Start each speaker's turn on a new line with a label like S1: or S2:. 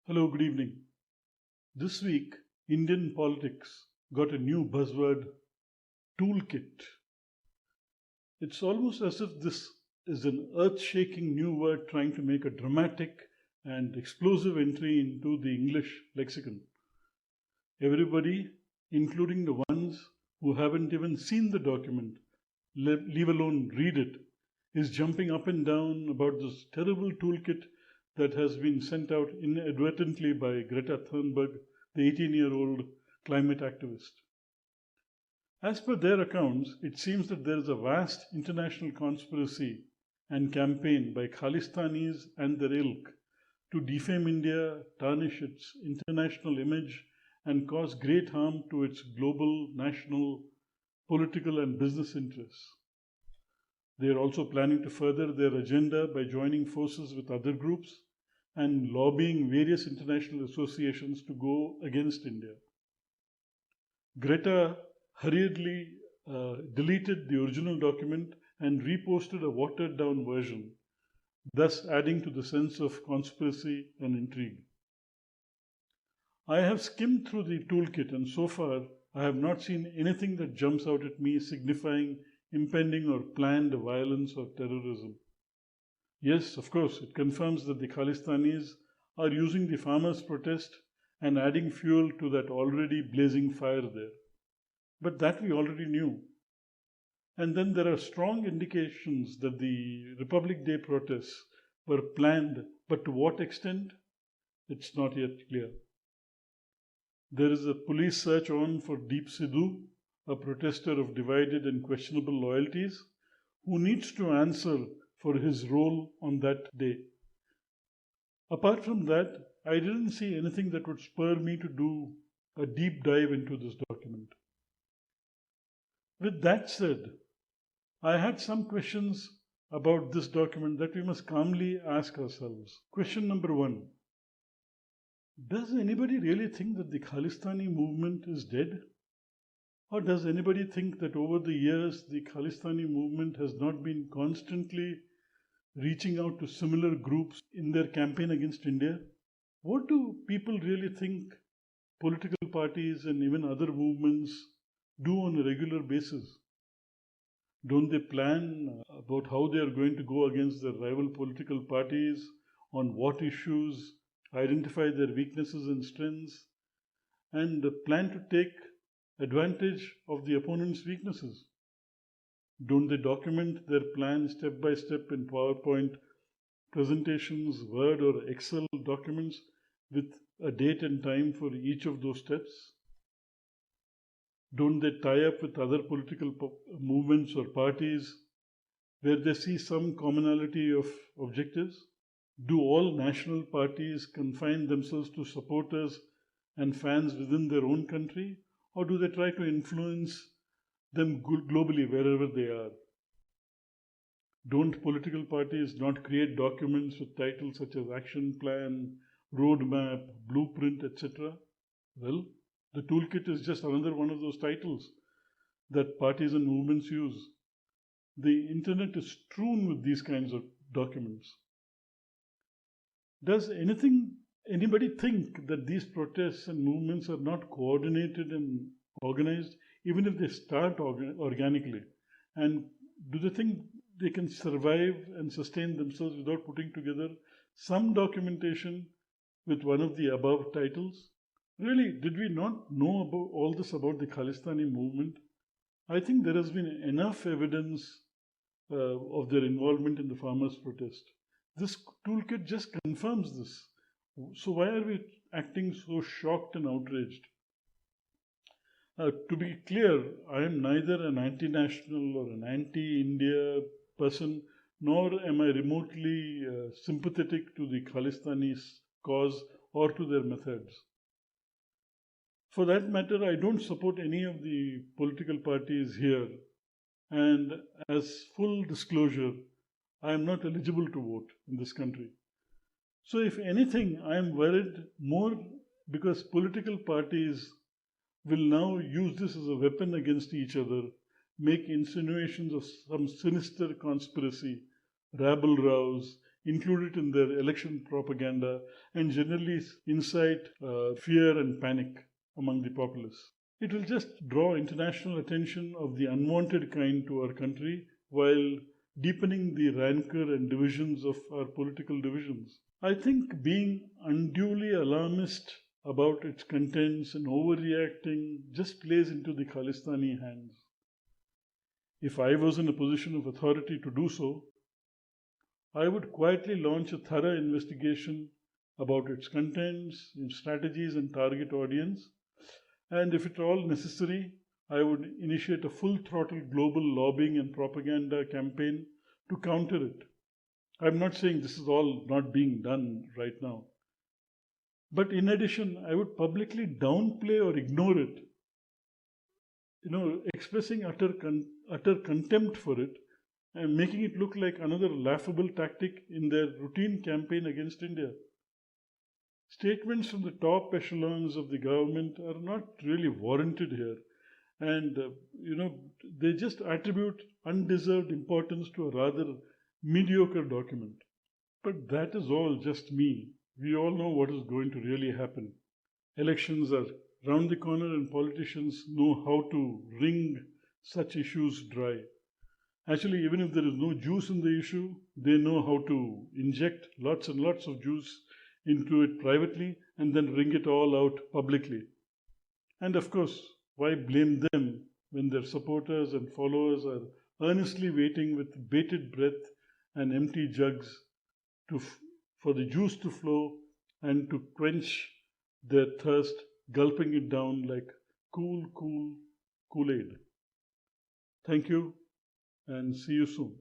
S1: Hello, good evening. This week, Indian politics got a new buzzword, toolkit. It's almost as if this is an earth shaking new word trying to make a dramatic and explosive entry into the English lexicon. Everybody, including the ones who haven't even seen the document, leave alone read it, is jumping up and down about this terrible toolkit that has been sent out inadvertently by Greta Thunberg, the 18-year-old climate activist. As per their accounts, it seems that there is a vast international conspiracy and campaign by Khalistanis and their ilk to defame India, tarnish its international image, and cause great harm to its global, national, political, and business interests. They are also planning to further their agenda by joining forces with other groups and lobbying various international associations to go against India. Greta hurriedly deleted the original document and reposted a watered down version, thus adding to the sense of conspiracy and intrigue. I have skimmed through the toolkit, and so far I have not seen anything that jumps out at me signifying impending or planned violence or terrorism. Yes, of course, it confirms that the Khalistanis are using the farmers' protest and adding fuel to that already blazing fire there. But that we already knew. And then there are strong indications that the Republic Day protests were planned, but to what extent? It's not yet clear. There is a police search on for Deep Sidhu, a protester of divided and questionable loyalties, who needs to answer for his role on that day. Apart from that, I didn't see anything that would spur me to do a deep dive into this document. With that said, I had some questions about this document that we must calmly ask ourselves. Question number one: does anybody really think that the Khalistani movement is dead? Or does anybody think that over the years the Khalistani movement has not been constantly reaching out to similar groups in their campaign against India? What do people really think political parties and even other movements do on a regular basis? Don't they plan about how they are going to go against their rival political parties, on what issues, identify their weaknesses and strengths, and plan to take advantage of the opponent's weaknesses? Don't they document their plan step by step in PowerPoint presentations, Word or Excel documents with a date and time for each of those steps? Don't they tie up with other political movements or parties where they see some commonality of objectives? Do all national parties confine themselves to supporters and fans within their own country, or do they try to influence them globally wherever they are? Don't political parties not create documents with titles such as action plan, roadmap, blueprint, etc.? Well, the toolkit is just another one of those titles that parties and movements use. The internet is strewn with these kinds of documents. Does anybody think that these protests and movements are not coordinated and organized, even if they start organically? And do they think they can survive and sustain themselves without putting together some documentation with one of the above titles? Really, did we not know about all this about the Khalistani movement? I think there has been enough evidence of their involvement in the farmers' protest. This toolkit just confirms this. So why are we acting so shocked and outraged? To be clear, I am neither an anti-national or an anti-India person, nor am I remotely sympathetic to the Khalistanis' cause or to their methods. For that matter, I don't support any of the political parties here. And as full disclosure, I am not eligible to vote in this country. So, if anything, I am worried more because political parties will now use this as a weapon against each other, make insinuations of some sinister conspiracy, rabble rouse, include it in their election propaganda, and generally incite fear and panic among the populace. It will just draw international attention of the unwanted kind to our country while deepening the rancor and divisions of our political divisions. I think being unduly alarmist about its contents and overreacting just plays into the Khalistani hands. If I was in a position of authority to do so, I would quietly launch a thorough investigation about its contents, its strategies, and target audience. And if at all necessary, I would initiate a full throttle global lobbying and propaganda campaign to counter it. I'm not saying this is all not being done right now. But in addition, I would publicly downplay or ignore it, expressing utter contempt for it and making it look like another laughable tactic in their routine campaign against India. Statements from the top echelons of the government are not really warranted here. And, they just attribute undeserved importance to a rather mediocre document. But that is all just me. We all know what is going to really happen. Elections are round the corner and politicians know how to wring such issues dry. Actually, even if there is no juice in the issue, they know how to inject lots and lots of juice into it privately and then wring it all out publicly. And of course, why blame them when their supporters and followers are earnestly waiting with bated breath and empty jugs for the juice to flow and to quench their thirst, gulping it down like cool Kool-Aid. Thank you and see you soon.